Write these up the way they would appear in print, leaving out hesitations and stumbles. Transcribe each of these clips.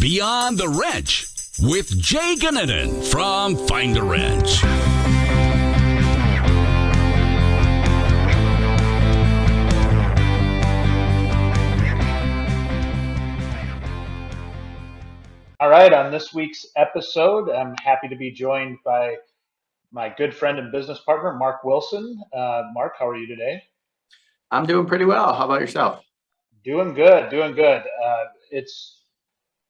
Beyond the Wrench with Jay Goninen from Find a Wrench. All right, on this week's episode, I'm happy to be joined by my good friend and business partner, Mark Wilson. Mark, how are you today? I'm doing pretty well. How about yourself? Doing good, doing good. It's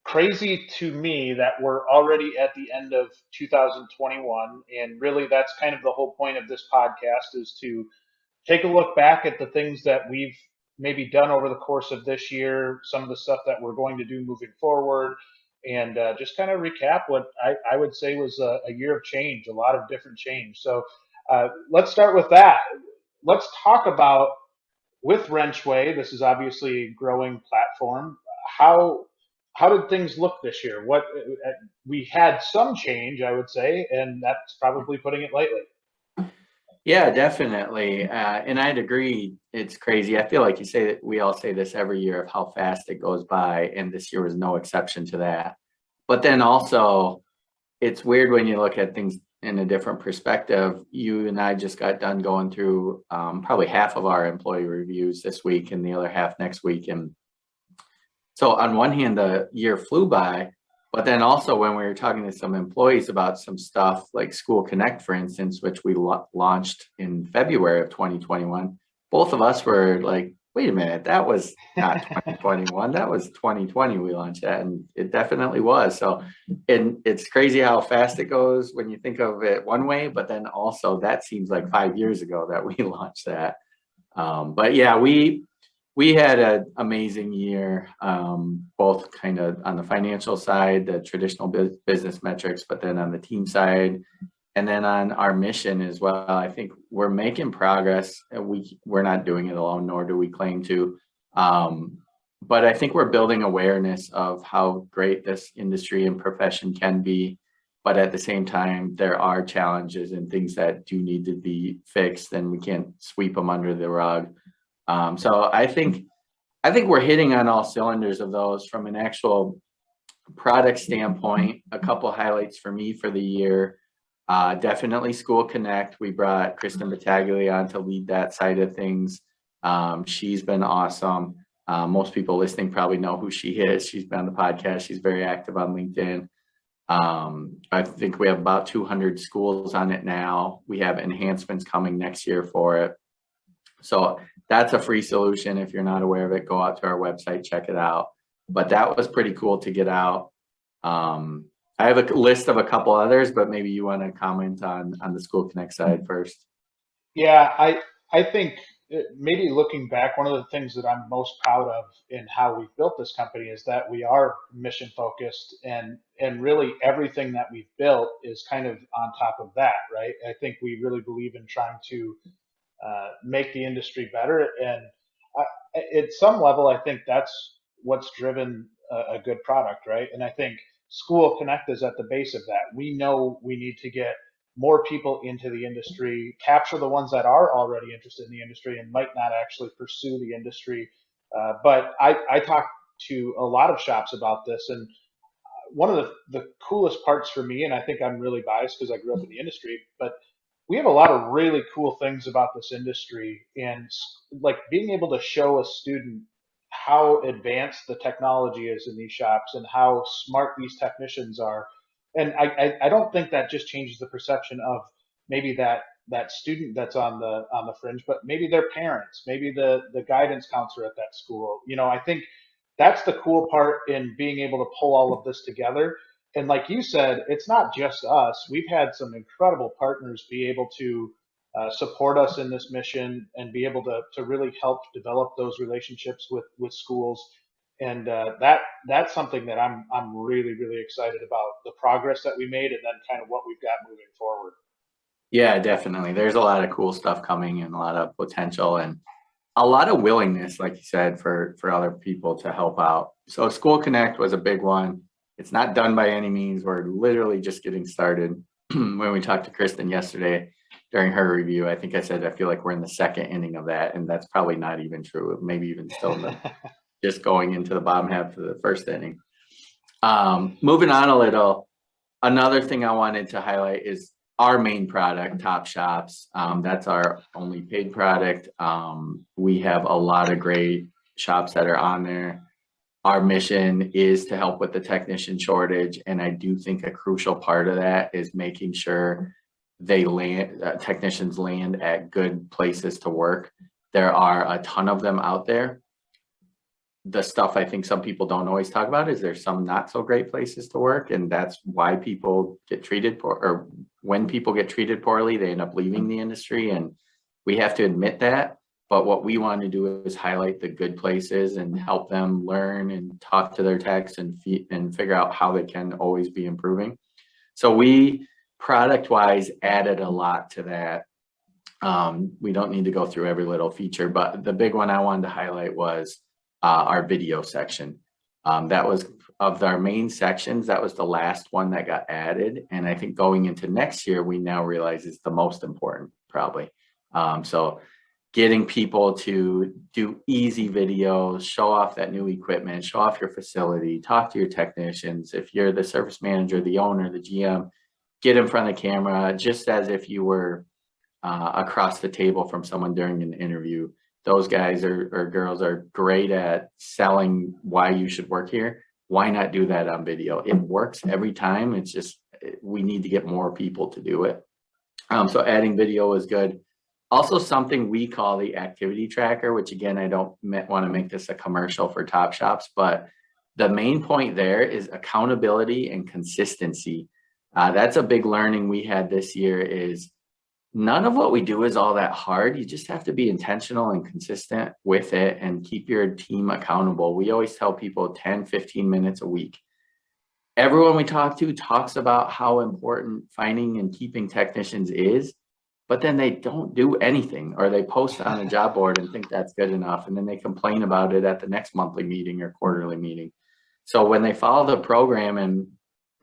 crazy to me that we're already at the end of 2021, and really that's kind of the whole point of this podcast is to take a look back at the things that we've maybe done over the course of this year, some of the stuff that we're going to do moving forward, and just kind of recap what I would say was a year of change, a lot of different change. So let's start with that. Let's talk about with WrenchWay. This is obviously a growing platform. How how did things look this year? What we had some change, I would say, and that's probably putting it lightly. Yeah, definitely. And I'd agree. It's crazy. I feel like you say that we all say this every year of how fast it goes by, and this year was no exception to that. But then also, it's weird when you look at things in a different perspective. You and I just got done going through probably half of our employee reviews this week and the other half next week. And so on one hand, the year flew by, but then also when we were talking to some employees about some stuff like School Connect, for instance, which we launched in February of 2021, both of us were like, wait a minute, that was not 2021, that was 2020 we launched that, and it definitely was. So and it's crazy how fast it goes when you think of it one way, but then also that seems like 5 years ago that we launched that. But yeah, we had an amazing year, both kind of on the financial side, the traditional business metrics, but then on the team side, and then on our mission as well. I think we're making progress, and we're not doing it alone, nor do we claim to. But I think we're building awareness of how great this industry and profession can be. But at the same time, there are challenges and things that do need to be fixed, and we can't sweep them under the rug. So I think we're hitting on all cylinders of those from an actual product standpoint. A couple highlights for me for the year, definitely School Connect. We brought Kristen Battaglia on to lead that side of things. She's been awesome. Most people listening probably know who she is. She's been on the podcast. She's very active on LinkedIn. I think we have about 200 schools on it now. We have enhancements coming next year for it. So that's a free solution. If you're not aware of it, go out to our website, check it out. But that was pretty cool to get out. I have a list of a couple others, but maybe you want to comment on the School Connect side first. Yeah, I think maybe looking back, one of the things that I'm most proud of in how we've built this company is that we are mission focused, and really everything that we've built is kind of on top of that, right? I think we really believe in trying to make the industry better, and at some level, I think that's what's driven a good product, right? And I think School Connect is at the base of that. We know we need to get more people into the industry, capture the ones that are already interested in the industry and might not actually pursue the industry. But I talk to a lot of shops about this, and one of the coolest parts for me, and I think I'm really biased because I grew up in the industry, but we have a lot of really cool things about this industry, and like being able to show a student how advanced the technology is in these shops and how smart these technicians are. And I don't think that just changes the perception of maybe that student that's on the fringe, but maybe their parents, maybe the guidance counselor at that school. I think that's the cool part in being able to pull all of this together. And like you said, it's not just us. We've had some incredible partners be able to support us in this mission and be able to really help develop those relationships with schools. And that's something that I'm really, really excited about, the progress that we made and then kind of what we've got moving forward. Yeah, definitely. There's a lot of cool stuff coming and a lot of potential and a lot of willingness, like you said, for other people to help out. So School Connect was a big one. It's not done by any means. We're literally just getting started. When we talked to Kristen yesterday during her review, I think I said, I feel like we're in the second inning of that. And that's probably not even true. Maybe even still just going into the bottom half of the first inning. Moving on a little, another thing I wanted to highlight is our main product, Top Shops. That's our only paid product. We have a lot of great shops that are on there. Our mission is to help with the technician shortage, and I do think a crucial part of that is making sure technicians land at good places to work. There are a ton of them out there. The stuff I think some people don't always talk about is there's some not so great places to work, and that's why people get treated poor, or when people get treated poorly, they end up leaving the industry, and we have to admit that. But what we want to do is highlight the good places and help them learn and talk to their techs and figure out how they can always be improving. So we product wise added a lot to that. We don't need to go through every little feature, but the big one I wanted to highlight was our video section. That was of our main sections. That was the last one that got added. And I think going into next year, we now realize is the most important probably. So getting people to do easy videos, show off that new equipment, show off your facility, talk to your technicians. If you're the service manager, the owner, the GM, get in front of the camera, just as if you were across the table from someone during an interview. Those guys or girls are great at selling why you should work here. Why not do that on video? It works every time. It's just, we need to get more people to do it. So adding video is good. Also, something we call the activity tracker, which again, I don't want to make this a commercial for Top Shops, but the main point there is accountability and consistency. That's a big learning we had this year is none of what we do is all that hard. You just have to be intentional and consistent with it and keep your team accountable. We always tell people 10, 15 minutes a week. Everyone we talk to talks about how important finding and keeping technicians is, but then they don't do anything, or they post on a job board and think that's good enough. And then they complain about it at the next monthly meeting or quarterly meeting. So when they follow the program and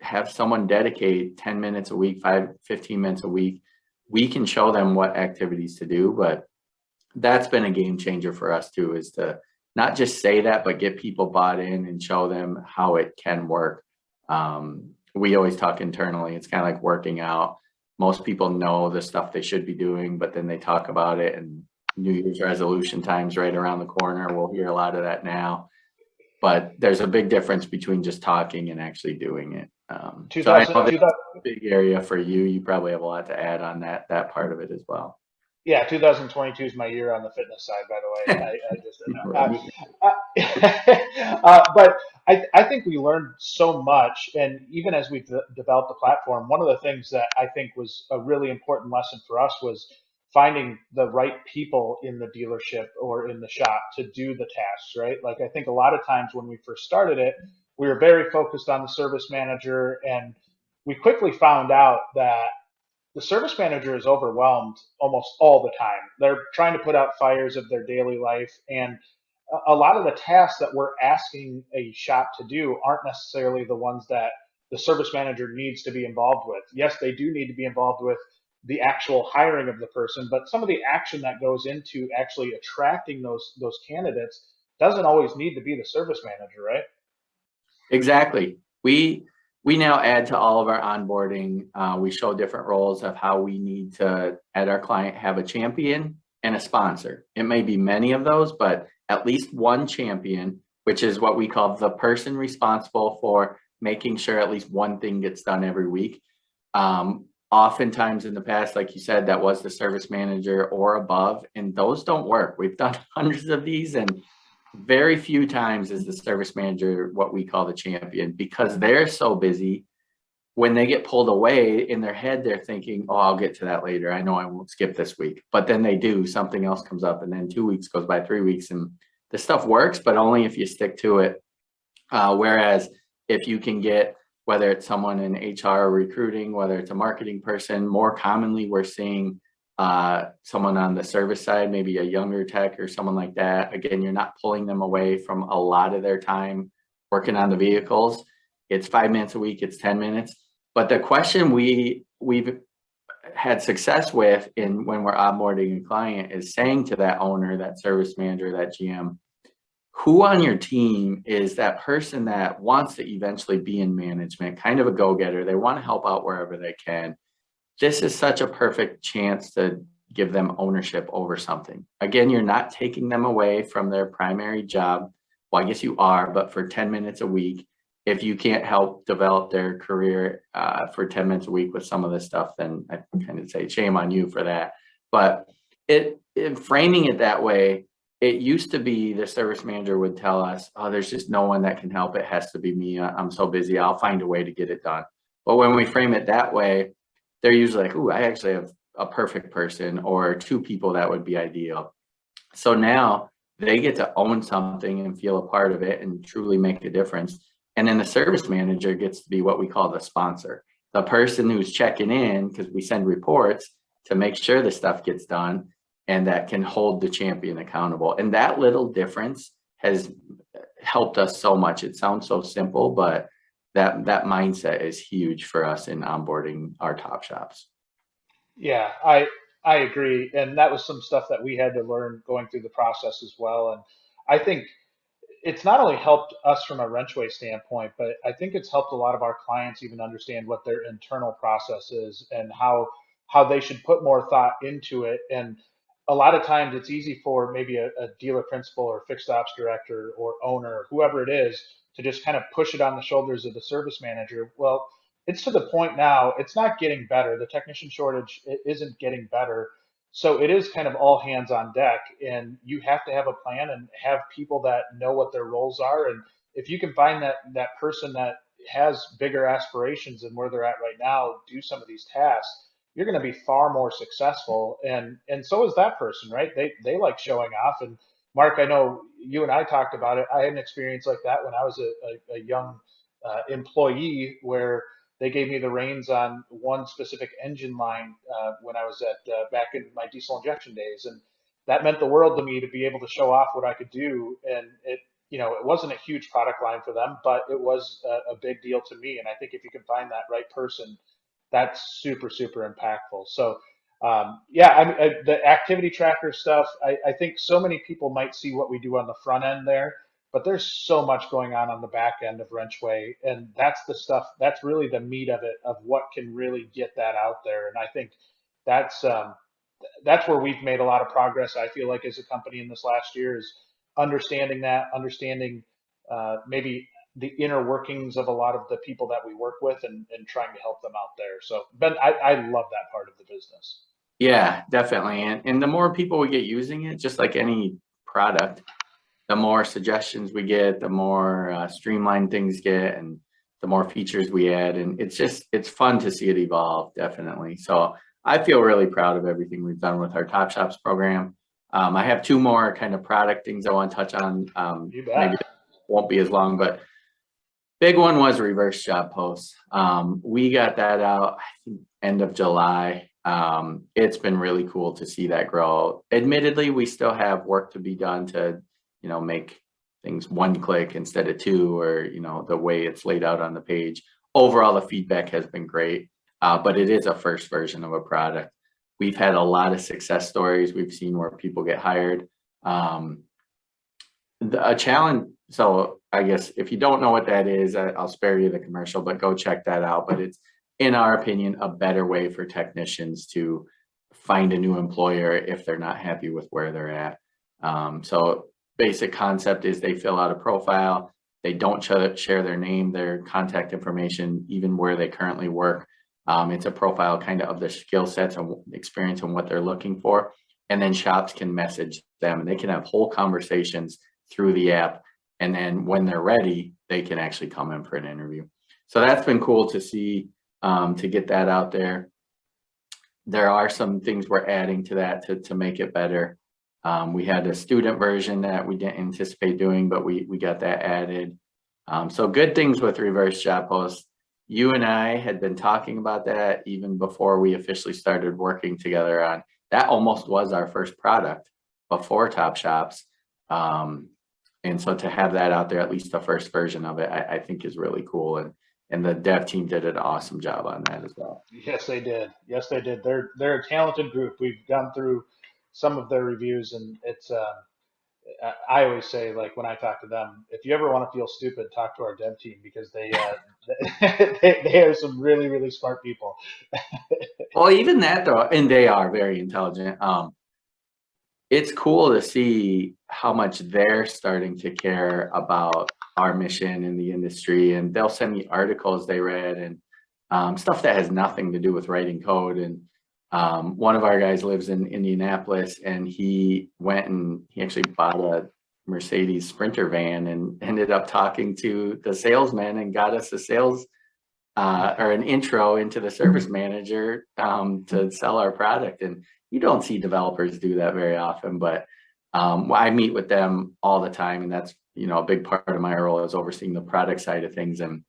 have someone dedicate 10 minutes a week, 15 minutes a week, we can show them what activities to do. But that's been a game changer for us too, is to not just say that, but get people bought in and show them how it can work. We always talk internally. It's kind of like working out. Most people know the stuff they should be doing, but then they talk about it, and New Year's resolution time's right around the corner. We'll hear a lot of that now, but there's a big difference between just talking and actually doing it. So I know that's a big area for you. You probably have a lot to add on that part of it as well. Yeah, 2022 is my year on the fitness side, by the way. But I think we learned so much, and even as we developed the platform, one of the things that I think was a really important lesson for us was finding the right people in the dealership or in the shop to do the tasks, right? Like I think a lot of times when we first started it, we were very focused on the service manager, and we quickly found out that the service manager is overwhelmed almost all the time. They're trying to put out fires of their daily life, and a lot of the tasks that we're asking a shop to do aren't necessarily the ones that the service manager needs to be involved with. Yes, they do need to be involved with the actual hiring of the person, but some of the action that goes into actually attracting those candidates doesn't always need to be the service manager, right? Exactly. We now add to all of our onboarding. We show different roles of how we need to, at our client, have a champion and a sponsor. It may be many of those, but at least one champion, which is what we call the person responsible for making sure at least one thing gets done every week. Oftentimes in the past, like you said, that was the service manager or above, and those don't work. We've done hundreds of these, and very few times is the service manager what we call the champion, because they're so busy. When they get pulled away, in their head they're thinking, oh, I'll get to that later, I know I won't skip this week. But then they do, something else comes up, and then 2 weeks goes by, 3 weeks, and the stuff works, but only if you stick to it. Whereas if you can get, whether it's someone in HR or recruiting, whether it's a marketing person, more commonly we're seeing someone on the service side, maybe a younger tech or someone like that. Again, you're not pulling them away from a lot of their time working on the vehicles. It's 5 minutes a week, it's 10 minutes. But the question we've had success with when we're onboarding a client is saying to that owner, that service manager, that GM, who on your team is that person that wants to eventually be in management, kind of a go-getter. They want to help out wherever they can. This is such a perfect chance to give them ownership over something. Again, you're not taking them away from their primary job. Well, I guess you are, but for 10 minutes a week, if you can't help develop their career for 10 minutes a week with some of this stuff, then I kind of say shame on you for that. But framing it that way, it used to be the service manager would tell us, oh, there's just no one that can help. It has to be me. I'm so busy. I'll find a way to get it done. But when we frame it that way, they're usually like, ooh, I actually have a perfect person or two people that would be ideal. So now they get to own something and feel a part of it and truly make a difference. And then the service manager gets to be what we call the sponsor, the person who's checking in, because we send reports to make sure the stuff gets done, and that can hold the champion accountable. And that little difference has helped us so much. It sounds so simple, but that mindset is huge for us in onboarding our top shops. Yeah, I agree, and that was some stuff that we had to learn going through the process as well. And I think it's not only helped us from a WrenchWay standpoint, but I think it's helped a lot of our clients even understand what their internal process is and how they should put more thought into it. And a lot of times it's easy for maybe a dealer principal or fixed ops director or owner, whoever it is, to just kind of push it on the shoulders of the service manager. Well, it's to the point now, it's not getting better. The technician shortage isn't getting better. So it is kind of all hands on deck, and you have to have a plan and have people that know what their roles are. And if you can find that person that has bigger aspirations than where they're at right now, do some of these tasks, you're going to be far more successful. And so is that person, right? They like showing off. And Mark, I know you and I talked about it. I had an experience like that when I was a young employee where they gave me the reins on one specific engine line when I was at back in my diesel injection days, and that meant the world to me to be able to show off what I could do. And it wasn't a huge product line for them, but it was a big deal to me. And I think if you can find that right person, that's super super impactful. So yeah, the activity tracker stuff. I think so many people might see what we do on the front end there, but there's so much going on the back end of WrenchWay, and that's the stuff. That's really the meat of it, of what can really get that out there. And I think that's that's where we've made a lot of progress. I feel like as a company in this last year is understanding maybe the inner workings of a lot of the people that we work with, and trying to help them out there. So Ben, I love that part of the business. Yeah, definitely. And the more people we get using it, just like any product, the more suggestions we get, the more streamlined things get, and the more features we add. And it's fun to see it evolve, definitely. So I feel really proud of everything we've done with our Top Shops program. I have two more kind of product things I want to touch on. You bet. Maybe won't be as long, but big one was reverse job posts. We got that out, I think, end of July. It's been really cool to see that grow. Admittedly, we still have work to be done to, make things one click instead of two, or, the way it's laid out on the page. Overall, the feedback has been great, but it is a first version of a product. We've had a lot of success stories. We've seen where people get hired. A challenge. So I guess if you don't know what that is, I'll spare you the commercial, but go check that out. But it's, in our opinion, a better way for technicians to find a new employer if they're not happy with where they're at. So basic concept is they fill out a profile. They don't share their name, their contact information, even where they currently work. It's a profile kind of their skill sets and experience and what they're looking for. And then shops can message them, and they can have whole conversations through the app. And then when they're ready, they can actually come in for an interview. So that's been cool to see, to get that out there. There are some things we're adding to that to make it better. We had a student version that we didn't anticipate doing, but we got that added. So good things with reverse job posts. You and I had been talking about that even before we officially started working together on that. Almost was our first product before Top Shops. And so to have that out there, at least the first version of it, I think is really cool. And the dev team did an awesome job on that as well. Yes, they did. Yes, they did. They're a talented group. We've gone through some of their reviews, and I always say, like, when I talk to them, if you ever want to feel stupid, talk to our dev team, because they are some really, really smart people. Well, even that though, and they are very intelligent. It's cool to see how much they're starting to care about our mission in the industry, and they'll send me articles they read and stuff that has nothing to do with writing code. And one of our guys lives in Indianapolis, and he went and he actually bought a Mercedes Sprinter van and ended up talking to the salesman and got us a sales or an intro into the service manager to sell our product. And you don't see developers do that very often, but I meet with them all the time, and that's, you know, a big part of my role is overseeing the product side of things. And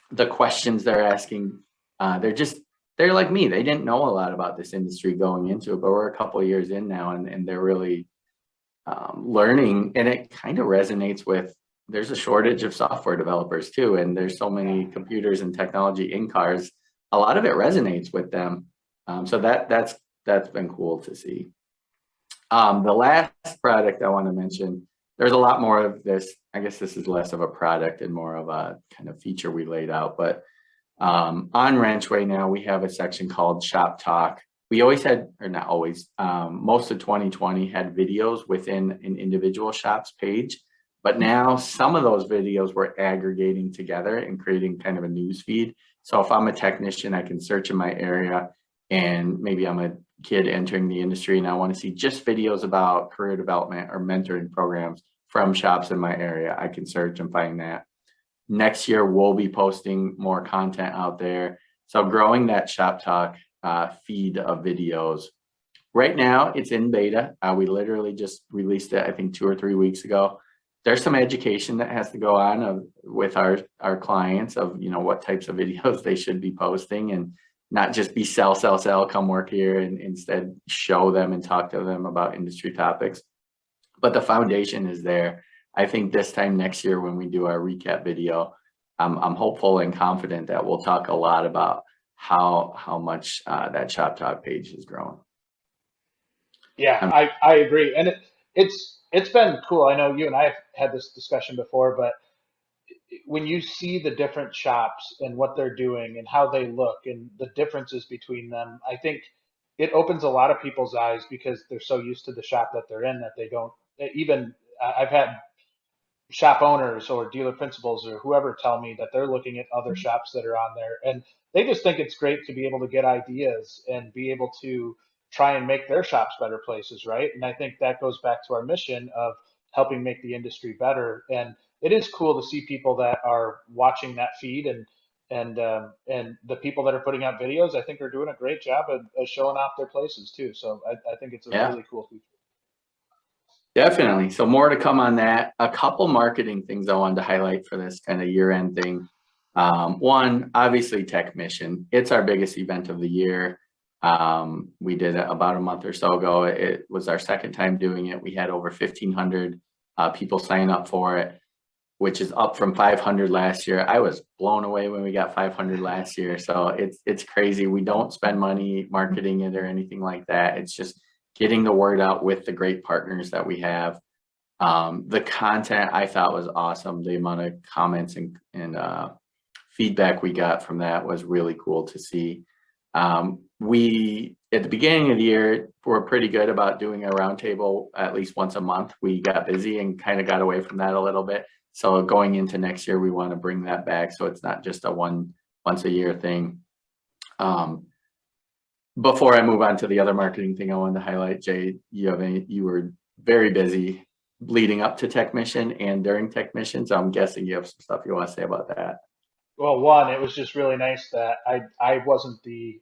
the questions they're asking, they're like me. They didn't know a lot about this industry going into it, but we're a couple of years in now, and they're really learning. And it kind of resonates with, there's a shortage of software developers too, and there's so many computers and technology in cars. A lot of it resonates with them. So that's been cool to see. The last product I want to mention, there's a lot more of this. I guess this is less of a product and more of a kind of feature we laid out. But on WrenchWay now, we have a section called Shop Talk. We always had, or not always, most of 2020 had videos within an individual shop's page. But now some of those videos we're aggregating together and creating kind of a news feed. So if I'm a technician, I can search in my area, and maybe I'm a kid entering the industry and I want to see just videos about career development or mentoring programs from shops in my area. I can search and find that. Next year, we'll be posting more content out there. So growing that Shop Talk feed of videos. Right now, it's in beta. We literally just released it, I think, 2 or 3 weeks ago. There's some education that has to go on with our clients of, you know, what types of videos they should be posting, and not just be sell, come work here, and instead show them and talk to them about industry topics. But the foundation is there. I think this time next year when we do our recap video, I'm hopeful and confident that we'll talk a lot about how much that Shop Talk page has grown. Yeah, I agree, and it's been cool. I know you and I have had this discussion before, but when you see the different shops and what they're doing and how they look and the differences between them, I think it opens a lot of people's eyes, because they're so used to the shop that they're in that they don't even. I've had shop owners or dealer principals or whoever tell me that they're looking at other shops that are on there, and they just think it's great to be able to get ideas and be able to try and make their shops better places, right? And I think that goes back to our mission of helping make the industry better. And it is cool to see people that are watching that feed, and the people that are putting out videos, I think, are doing a great job of showing off their places too. So I think it's a really cool feature. Definitely. So more to come on that. A couple marketing things I wanted to highlight for this kind of year-end thing. One, obviously Tech Mission. It's our biggest event of the year. We did it about a month or so ago. It was our second time doing it. We had over 1,500 people sign up for it, which is up from 500 last year. I was blown away when we got 500 last year. So it's crazy. We don't spend money marketing it or anything like that. It's just getting the word out with the great partners that we have. The content I thought was awesome. The amount of comments and feedback we got from that was really cool to see. We, at the beginning of the year, were pretty good about doing a roundtable at least once a month. We got busy and kind of got away from that a little bit. So going into next year, we want to bring that back, so it's not just a once a year thing. Before I move on to the other marketing thing I wanted to highlight, Jay, you were very busy leading up to Tech Mission and during Tech Mission, so I'm guessing you have some stuff you want to say about that. Well, one, it was just really nice that I wasn't the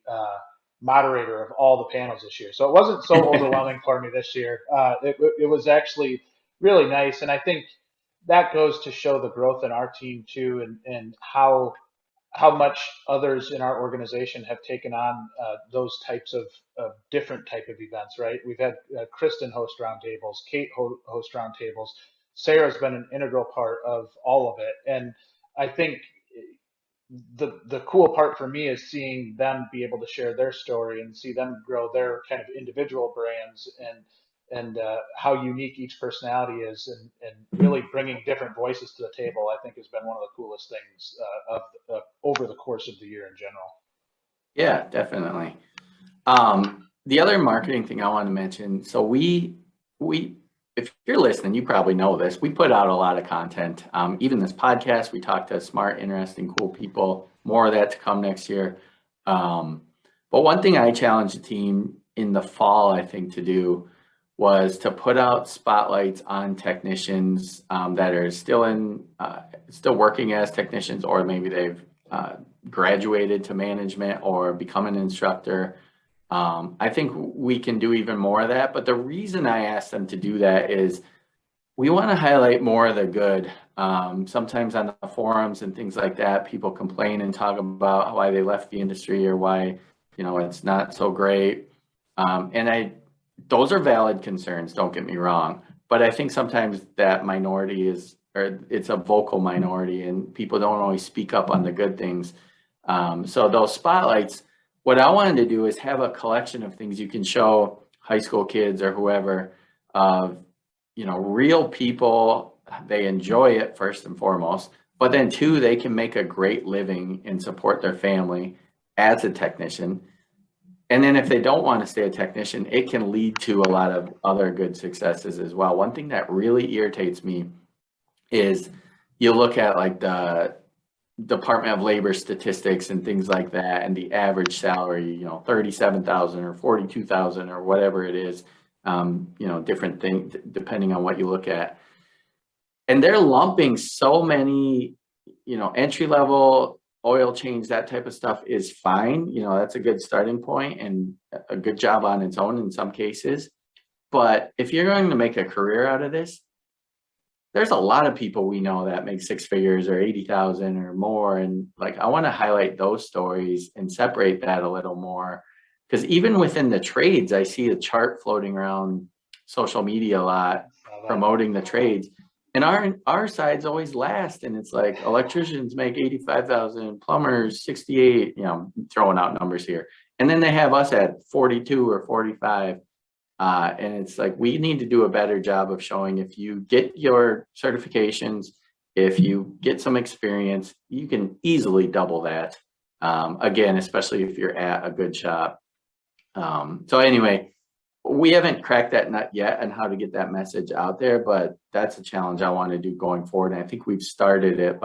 moderator of all the panels this year, so it wasn't so overwhelming for me this year. It was actually really nice, and I think that goes to show the growth in our team too, and how much others in our organization have taken on those types of different type of events, right? We've had Kristen host roundtables, Kate host roundtables. Sarah's been an integral part of all of it. And I think the cool part for me is seeing them be able to share their story and see them grow their kind of individual brands how unique each personality is, and really bringing different voices to the table, I think has been one of the coolest things over the course of the year in general. Yeah, definitely. The other marketing thing I want to mention, so we if you're listening, you probably know this. We put out a lot of content. Even this podcast, we talk to smart, interesting, cool people. More of that to come next year. But one thing I challenged the team in the fall, I think, to do was to put out spotlights on technicians that are still working as technicians, or maybe they've graduated to management or become an instructor. I think we can do even more of that. But the reason I asked them to do that is we want to highlight more of the good. Sometimes on the forums and things like that, people complain and talk about why they left the industry or why, it's not so great. Those are valid concerns, don't get me wrong. But I think sometimes that minority it's a vocal minority and people don't always speak up on the good things. So those spotlights, what I wanted to do is have a collection of things you can show high school kids or whoever of, real people. They enjoy it first and foremost, but then two, they can make a great living and support their family as a technician. And then if they don't want to stay a technician, it can lead to a lot of other good successes as well. One thing that really irritates me is you look at like the Department of Labor statistics and things like that, and the average salary, $37,000 or $42,000 or whatever it is, different things depending on what you look at. And they're lumping so many, entry level, oil change, that type of stuff is fine. That's a good starting point and a good job on its own in some cases. But if you're going to make a career out of this, there's a lot of people we know that make six figures or 80,000 or more. And I want to highlight those stories and separate that a little more. Because even within the trades, I see a chart floating around social media a lot promoting the trades. And our side's always last. And it's like electricians make 85,000, plumbers 68, throwing out numbers here. And then they have us at 42 or 45. And it's like, we need to do a better job of showing if you get your certifications, if you get some experience, you can easily double that. Again, especially if you're at a good shop. So anyway, we haven't cracked that nut yet on how to get that message out there, but that's a challenge I want to do going forward. And I think we've started it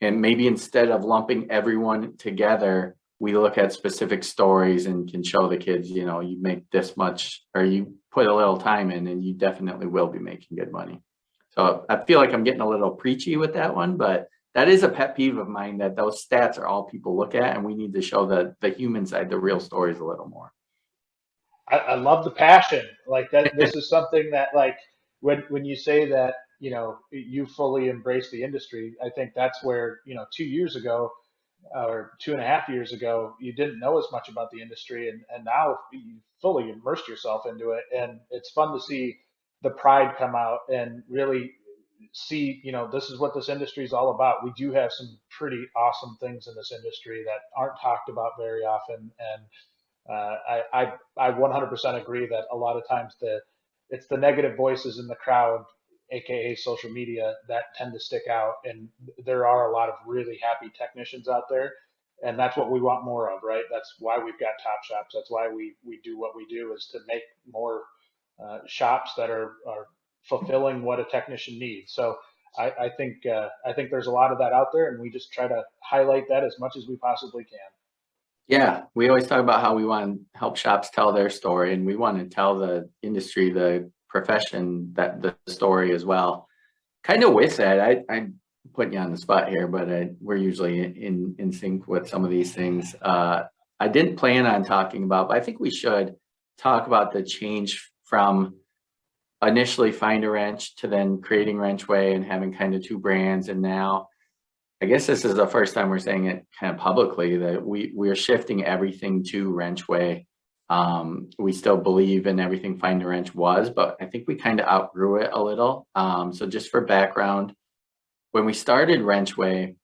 and maybe instead of lumping everyone together, we look at specific stories and can show the kids, you make this much, or you put a little time in and you definitely will be making good money. So I feel like I'm getting a little preachy with that one, but that is a pet peeve of mine, that those stats are all people look at, and we need to show the human side, the real stories a little more. I love the passion. Like that, this is something that, when you say that, you fully embrace the industry, I think that's where, 2 years ago, or 2.5 years ago, you didn't know as much about the industry, and now you fully immersed yourself into it, and it's fun to see the pride come out and really see, this is what this industry is all about. We do have some pretty awesome things in this industry that aren't talked about very often, and I 100% agree that a lot of times it's the negative voices in the crowd, aka social media, that tend to stick out, and there are a lot of really happy technicians out there, and that's what we want more of, right? That's why we've got Top Shops. That's why we do what we do, is to make more shops that are fulfilling what a technician needs. So I think there's a lot of that out there, and we just try to highlight that as much as we possibly can. Yeah, we always talk about how we want to help shops tell their story, and we want to tell the industry, the profession, that the story as well. Kind of with that, I'm putting you on the spot here, but we're usually in sync with some of these things. I didn't plan on talking about, but I think we should talk about the change from initially Find a Wrench to then creating WrenchWay and having kind of two brands. And now, I guess this is the first time we're saying it kind of publicly, that we're shifting everything to WrenchWay. We still believe in everything Find a Wrench was, but I think we kind of outgrew it a little. So just for background, when we started WrenchWay,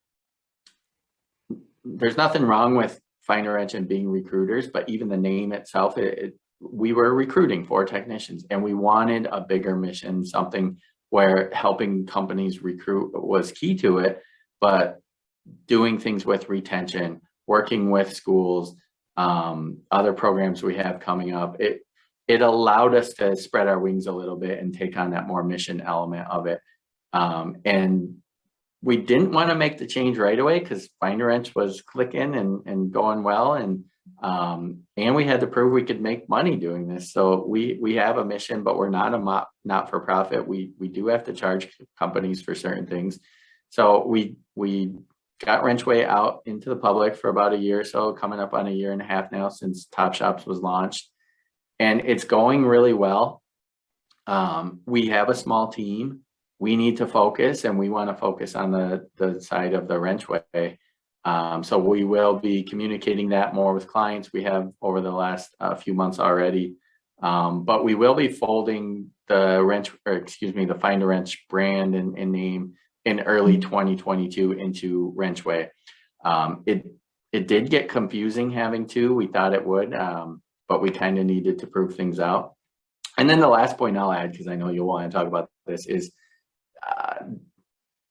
there's nothing wrong with Find a Wrench and being recruiters, but even the name itself, it we were recruiting for technicians, and we wanted a bigger mission, something where helping companies recruit was key to it, but doing things with retention, working with schools, other programs we have coming up, it allowed us to spread our wings a little bit and take on that more mission element of it. And we didn't want to make the change right away because Find a Wrench was clicking and going well, and we had to prove we could make money doing this. So we have a mission, but we're not a not for profit. We do have to charge companies for certain things. So we got WrenchWay out into the public for about a year or so, coming up on a year and a half now since Top Shops was launched, and it's going really well. We have a small team. We need to focus, and we want to focus on the side of the WrenchWay. So we will be communicating that more with clients. We have over the last few months already, but we will be folding the Find a Wrench brand and name in early 2022 into WrenchWay. It did get confusing having two. We thought it would, but we kind of needed to prove things out. And then the last point I'll add, because I know you'll want to talk about this, is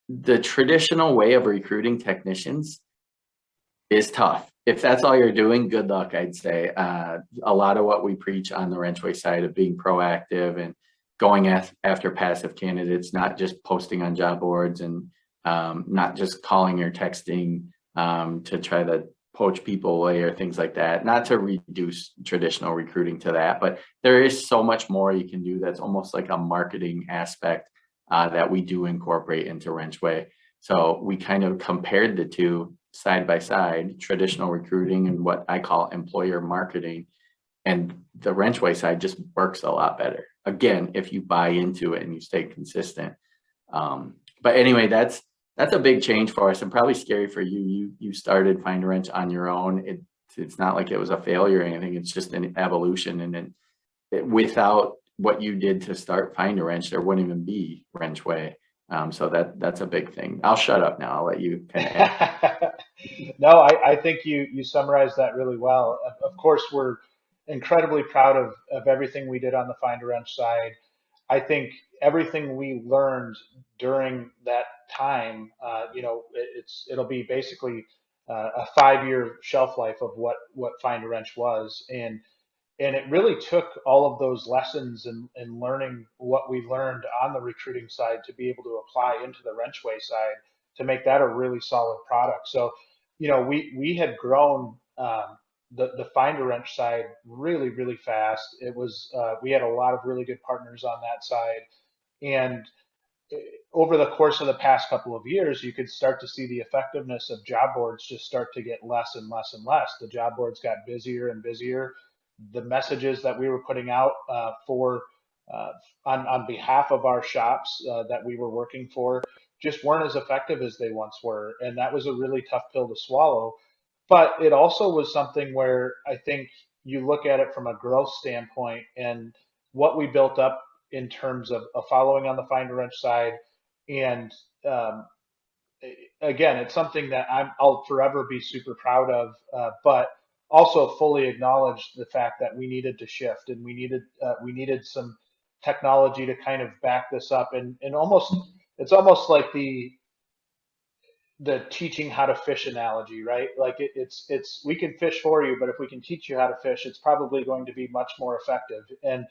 the traditional way of recruiting technicians is tough. If that's all you're doing, good luck, I'd say. A lot of what we preach on the WrenchWay side of being proactive and going after passive candidates, not just posting on job boards, and not just calling or texting to try to poach people away or things like that. Not to reduce traditional recruiting to that, but there is so much more you can do that's almost like a marketing aspect that we do incorporate into WrenchWay. So we kind of compared the two side by side, traditional recruiting and what I call employer marketing, and the WrenchWay side just works a lot better. Again, if you buy into it and you stay consistent. But anyway, that's a big change for us, and probably scary for you. You started Find a Wrench on your own. It's not like it was a failure or anything. It's just an evolution, and without what you did to start Find a Wrench, there wouldn't even be WrenchWay. So that's a big thing. I'll shut up now. I'll let you kind of add. No, I think you summarized that really well. Of course, we're incredibly proud of everything we did on the Find a Wrench side. I think everything we learned during that time, it'll be basically a 5-year shelf life of what Find a Wrench was, and it really took all of those lessons and learning what we learned on the recruiting side to be able to apply into the WrenchWay side to make that a really solid product. So, we had grown the Find a Wrench side really, really fast. It was we had a lot of really good partners on that side, and over the course of the past couple of years, you could start to see the effectiveness of job boards just start to get less and less and less. The job boards got busier and busier. The messages that we were putting out on behalf of our shops that we were working for just weren't as effective as they once were, and that was a really tough pill to swallow. But it also was something where I think you look at it from a growth standpoint and what we built up in terms of a following on the Find a Wrench side, and again, it's something that I'll forever be super proud of, but also fully acknowledge the fact that we needed to shift, and we needed some technology to kind of back this up, and it's almost like the teaching how to fish analogy, right? Like it's we can fish for you, but if we can teach you how to fish, it's probably going to be much more effective. And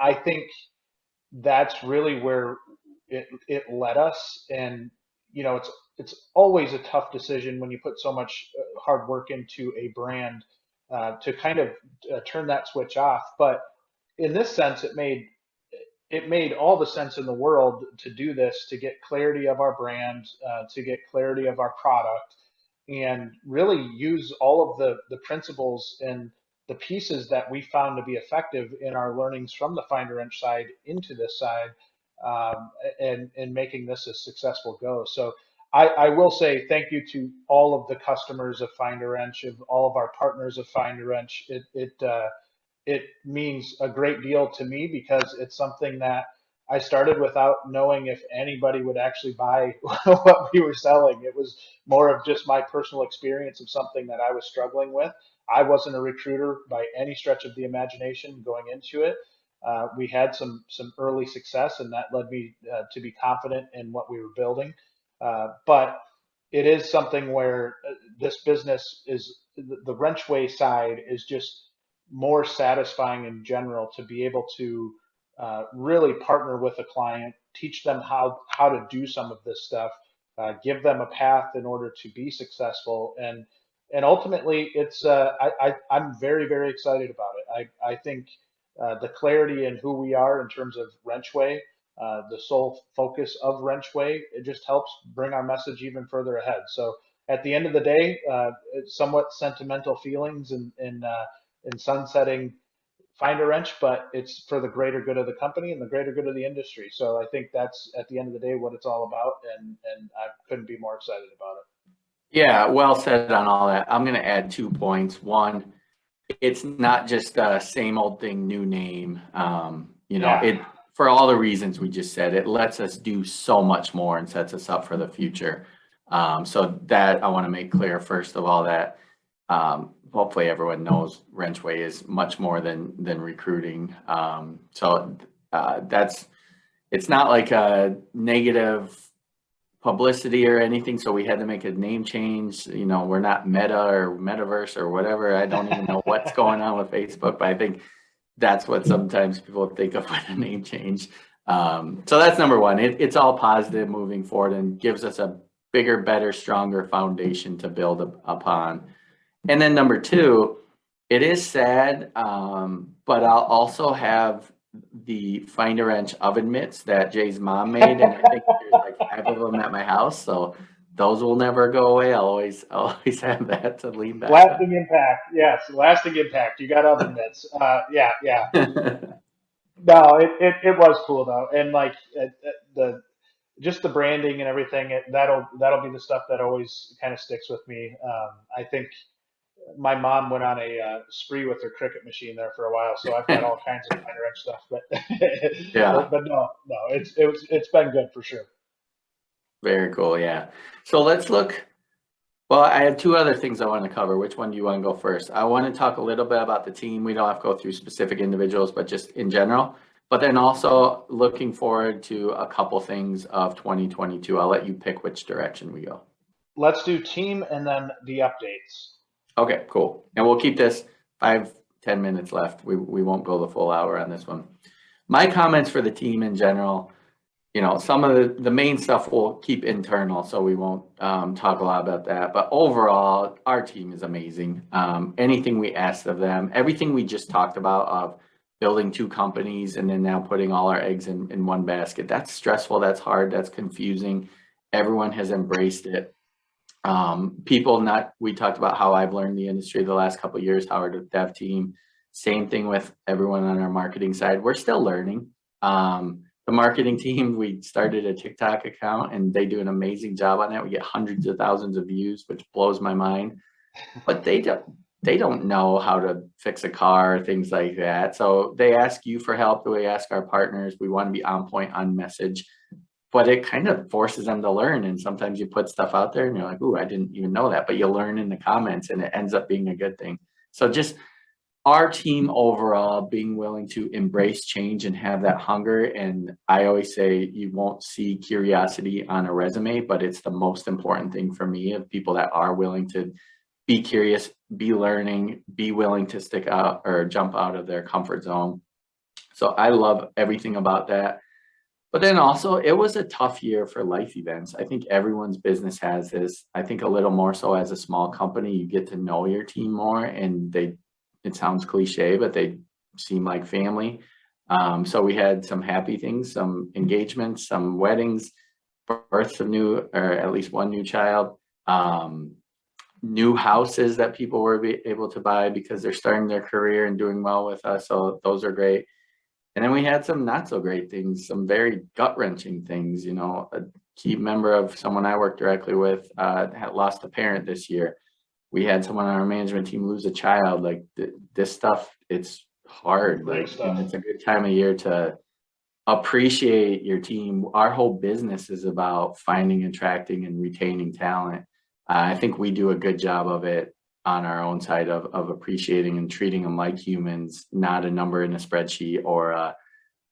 I think that's really where it led us. And it's always a tough decision when you put so much hard work into a brand to kind of turn that switch off. But in this sense, it made all the sense in the world to do this, to get clarity of our brand, to get clarity of our product, and really use all of the principles and the pieces that we found to be effective in our learnings from the Find a Wrench side into this side, and making this a successful go. So I will say thank you to all of the customers of Find a Wrench, of all of our partners of Find a Wrench. It means a great deal to me because it's something that I started without knowing if anybody would actually buy what we were selling. It was more of just my personal experience of something that I was struggling with. I wasn't a recruiter by any stretch of the imagination going into it. We had some early success, and that led me to be confident in what we were building. But it is something where this business is the WrenchWay side is just more satisfying in general to be able to really partner with a client, teach them how to do some of this stuff, give them a path in order to be successful, and ultimately, I'm very very excited about it. I think the clarity in who we are in terms of WrenchWay, the sole focus of WrenchWay, it just helps bring our message even further ahead. So at the end of the day, it's somewhat sentimental feelings in sunsetting Find a Wrench, but it's for the greater good of the company and the greater good of the industry. So I think that's at the end of the day what it's all about, and I couldn't be more excited about it. Yeah, well said on all that. I'm going to add 2 points. One, it's not just a same old thing, new name. It for all the reasons we just said, it lets us do so much more and sets us up for the future. So that I want to make clear, first of all, that hopefully everyone knows WrenchWay is much more than recruiting. It's not like a negative publicity or anything, so we had to make a name change. We're not Meta or Metaverse or whatever. I don't even know what's going on with Facebook, but I think that's what sometimes people think of with a name change. So that's number one. It's all positive moving forward and gives us a bigger, better, stronger foundation to build upon. And then number two, it is sad, but I'll also have the Find a Wrench oven mitts that Jay's mom made, and I think there's like 5 of them at my house, so those will never go away. I'll always have that to lean back Lasting on. impact, yes, lasting impact. You got oven mitts. Yeah. No, it was cool though, and like the just the branding and everything. That'll be the stuff that always kind of sticks with me. I think my mom went on a spree with her cricket machine there for a while, so I've got all kinds of Find a Wrench stuff. But Yeah, but no, it's been good for sure. very cool. Yeah. So let's look. Well, I had 2 other things I want to cover. Which one do you want to go first? I want to talk a little bit about the team. We don't have to go through specific individuals, but just in general. But then also looking forward to a couple things of 2022. I'll let you pick which direction we go. Let's do team and then the updates. Okay, cool. And we'll keep this 5-10 minutes left. We won't go the full hour on this one. My comments for the team in general, some of the main stuff we'll keep internal, so we won't talk a lot about that. But overall, our team is amazing. Anything we asked of them, everything we just talked about of building 2 companies and then now putting all our eggs in one basket, that's stressful, that's hard, that's confusing. Everyone has embraced it. We talked about how I've learned the industry the last couple of years, how our dev team, same thing with everyone on our marketing side. We're still learning. The marketing team, we started a TikTok account and they do an amazing job on that. We get hundreds of thousands of views, which blows my mind, but they don't know how to fix a car, things like that. So they ask you for help. We ask our partners. We want to be on point, on message, but it kind of forces them to learn. And sometimes you put stuff out there and you're like, ooh, I didn't even know that, but you learn in the comments and it ends up being a good thing. So just our team overall being willing to embrace change and have that hunger. And I always say you won't see curiosity on a resume, but it's the most important thing for me, of people that are willing to be curious, be learning, be willing to stick out or jump out of their comfort zone. So I love everything about that. But then also, it was a tough year for life events. I think everyone's business has this. I think a little more so as a small company, you get to know your team more, and it sounds cliche, but they seem like family. So we had some happy things, some engagements, some weddings, births of or at least one new child, new houses that people were able to buy because they're starting their career and doing well with us. So those are great. And then we had some not so great things, some very gut-wrenching things. A key member of someone I work directly with had lost a parent this year. We had someone on our management team lose a child. Like this stuff, it's hard. And it's a good time of year to appreciate your team. Our whole business is about finding, attracting, and retaining talent. I think we do a good job of it on our own side of appreciating and treating them like humans, not a number in a spreadsheet or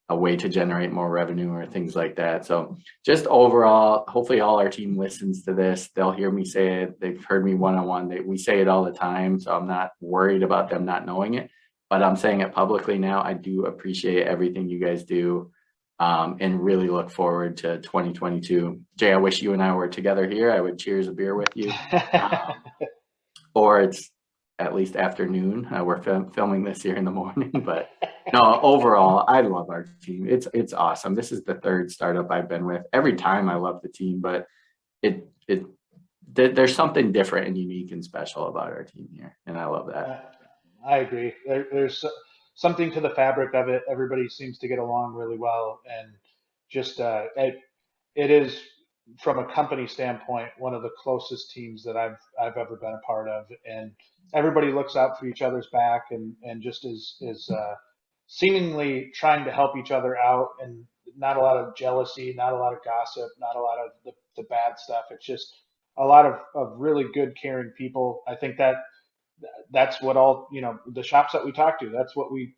a way to generate more revenue or things like that. So just overall, hopefully all our team listens to this. They'll hear me say it. They've heard me one-on-one. We say it all the time, so I'm not worried about them not knowing it, but I'm saying it publicly now. I do appreciate everything you guys do, and really look forward to 2022. Jay, I wish you and I were together here. I would cheers a beer with you. Or it's at least afternoon. We're filming this here in the morning, but no, overall, I love our team. It's awesome. This is the third startup I've been with. Every time I love the team, but there's something different and unique and special about our team here, and I love that. I agree. There's something to the fabric of it. Everybody seems to get along really well, and just it is, from a company standpoint, one of the closest teams that I've ever been a part of, and everybody looks out for each other's back, and just is seemingly trying to help each other out, and not a lot of jealousy, not a lot of gossip, not a lot of the bad stuff. It's just a lot of really good, caring people. I think that's what all, the shops that we talk to, that's what we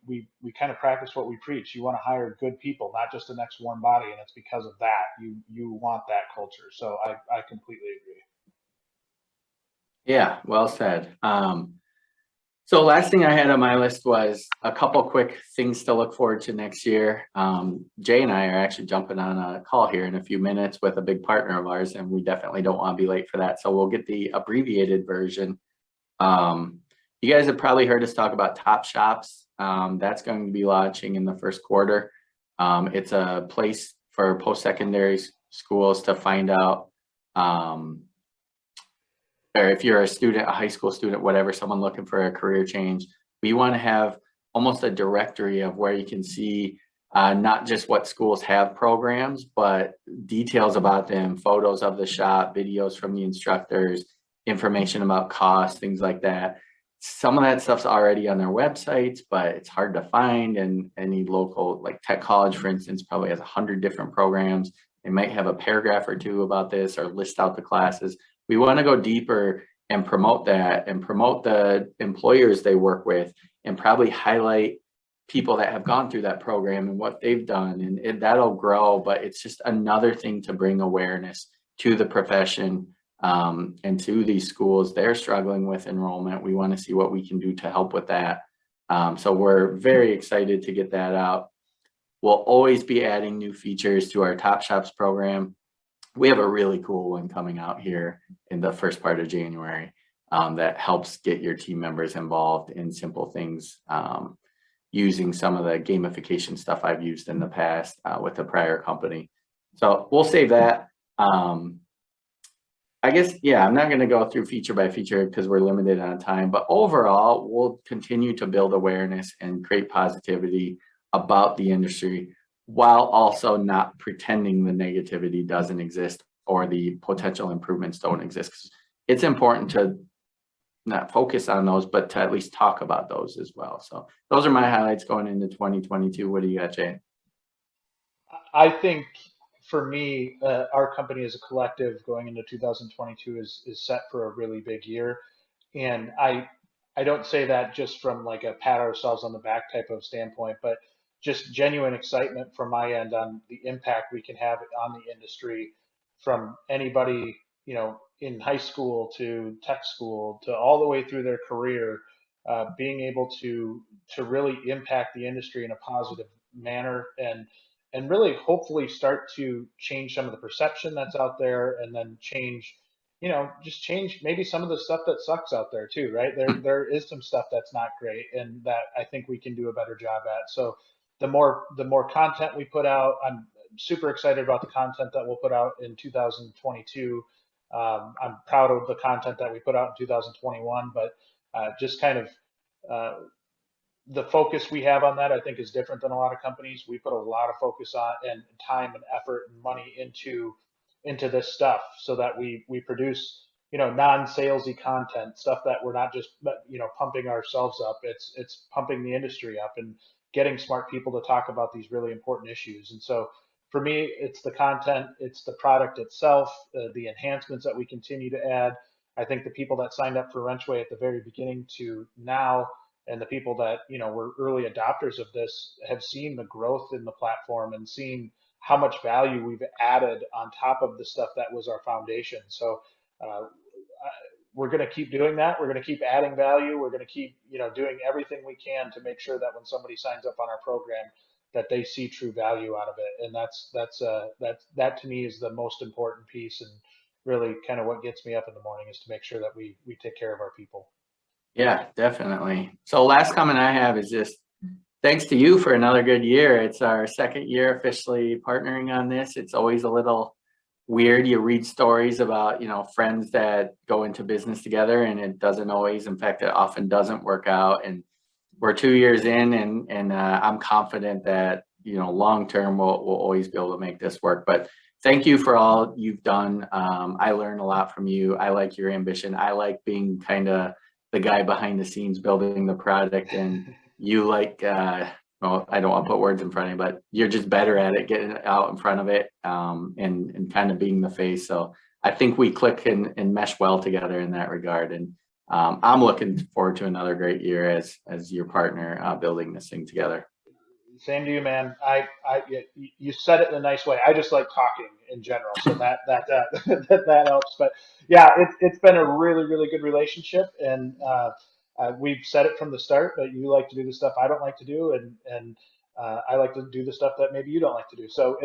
kind of practice what we preach. You want to hire good people, not just the next warm body, and it's because of that you want that culture. So I completely agree. Yeah, well said. So last thing I had on my list was a couple quick things to look forward to next year. Jay and I are actually jumping on a call here in a few minutes with a big partner of ours, and we definitely don't want to be late for that. So we'll get the abbreviated version. You guys have probably heard us talk about Top Shops. That's going to be launching in the first quarter. It's a place for post-secondary schools to find out, or if you're a student, a high school student, whatever, someone looking for a career change, we want to have almost a directory of where you can see not just what schools have programs, but details about them, photos of the shop, videos from the instructors, information about costs, things like that. Some of that stuff's already on their websites, but it's hard to find. And any local, like Tech College, for instance, probably has 100 different programs. They might have a paragraph or two about this or list out the classes. We want to go deeper and promote that and promote the employers they work with, and probably highlight people that have gone through that program and what they've done, and that'll grow. But it's just another thing to bring awareness to the profession, and to these schools. They're struggling with enrollment. We want to see what we can do to help with that. So we're very excited to get that out. We'll always be adding new features to our Top Shops program. We have a really cool one coming out here in the first part of January, that helps get your team members involved in simple things, using some of the gamification stuff I've used in the past with a prior company. So we'll save that. I guess, yeah, I'm not going to go through feature by feature because we're limited on time, but overall, we'll continue to build awareness and create positivity about the industry, while also not pretending the negativity doesn't exist or the potential improvements don't exist. 'Cause it's important to not focus on those, but to at least talk about those as well. So those are my highlights going into 2022. What do you got, Jay? I think for me, our company as a collective going into 2022 is set for a really big year. And I don't say that just from like a pat ourselves on the back type of standpoint, but just genuine excitement from my end on the impact we can have on the industry, from anybody, in high school to tech school to all the way through their career, being able to really impact the industry in a positive manner, and really hopefully start to change some of the perception that's out there, and then change, just change maybe some of the stuff that sucks out there too, right? There is some stuff that's not great, and that I think we can do a better job at. So the more content we put out, I'm super excited about the content that we'll put out in 2022. I'm proud of the content that we put out in 2021, but just kind of the focus we have on that, I think, is different than a lot of companies. We put a lot of focus on, and time and effort and money into this stuff, so that we produce, non-salesy content, stuff that we're not just, pumping ourselves up. It's pumping the industry up, getting smart people to talk about these really important issues. And so for me, it's the content, it's the product itself, the enhancements that we continue to add. I think the people that signed up for WrenchWay at the very beginning to now, and the people that were early adopters of this, have seen the growth in the platform and seen how much value we've added on top of the stuff that was our foundation. So uh, we're going to keep doing that. We're going to keep adding value. We're going to keep doing everything we can to make sure that when somebody signs up on our program, that they see true value out of it. And that to me is the most important piece, and really kind of what gets me up in the morning, is to make sure that we take care of our people. Yeah, definitely. So last comment I have is just thanks to you for another good year. It's our second year officially partnering on this. It's always a little weird. You read stories about, friends that go into business together, and it doesn't always, in fact, it often doesn't work out. And we're 2 years in, and I'm confident that, long term we'll always be able to make this work. But thank you for all you've done. I learned a lot from you. I like your ambition. I like being kind of the guy behind the scenes building the product, and you like, well, I don't want to put words in front of you, but you're just better at it, getting out in front of it, and kind of being the face. So I think we click and mesh well together in that regard. And I'm looking forward to another great year as your partner building this thing together. Same to you, man. You said it in a nice way. I just like talking in general, so that helps. But yeah, it's been a really, really good relationship, and we've said it from the start that you like to do the stuff I don't like to do, and I like to do the stuff that maybe you don't like to do. So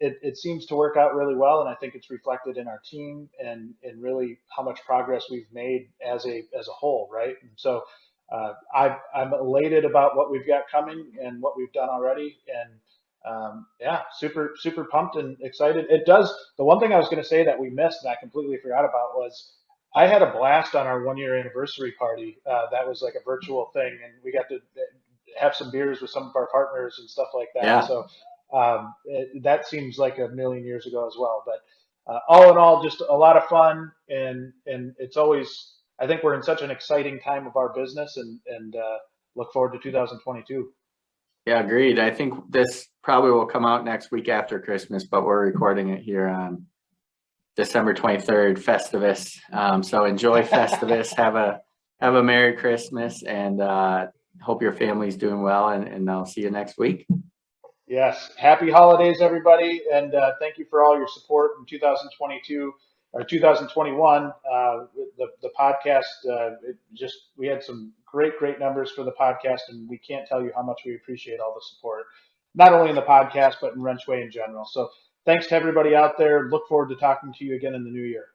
it seems to work out really well, and I think it's reflected in our team and really how much progress we've made as a whole, right? And so I'm elated about what we've got coming and what we've done already, and yeah, super pumped and excited. The one thing I was going to say that we missed and I completely forgot about was I had a blast on our 1 year anniversary party. That was like a virtual thing, and we got to have some beers with some of our partners and stuff like that. Yeah. So that seems like a million years ago as well. But all in all, just a lot of fun, and it's always, I think we're in such an exciting time of our business, and look forward to 2022. Yeah, agreed. I think this probably will come out next week after Christmas, but we're recording it here on December 23rd, Festivus. So enjoy Festivus. Have a Merry Christmas, and hope your family's doing well, and I'll see you next week. Yes. Happy holidays, everybody. And thank you for all your support in 2022 or 2021. The podcast, we had some great numbers for the podcast, and we can't tell you how much we appreciate all the support, not only in the podcast, but in WrenchWay in general. So thanks to everybody out there. Look forward to talking to you again in the new year.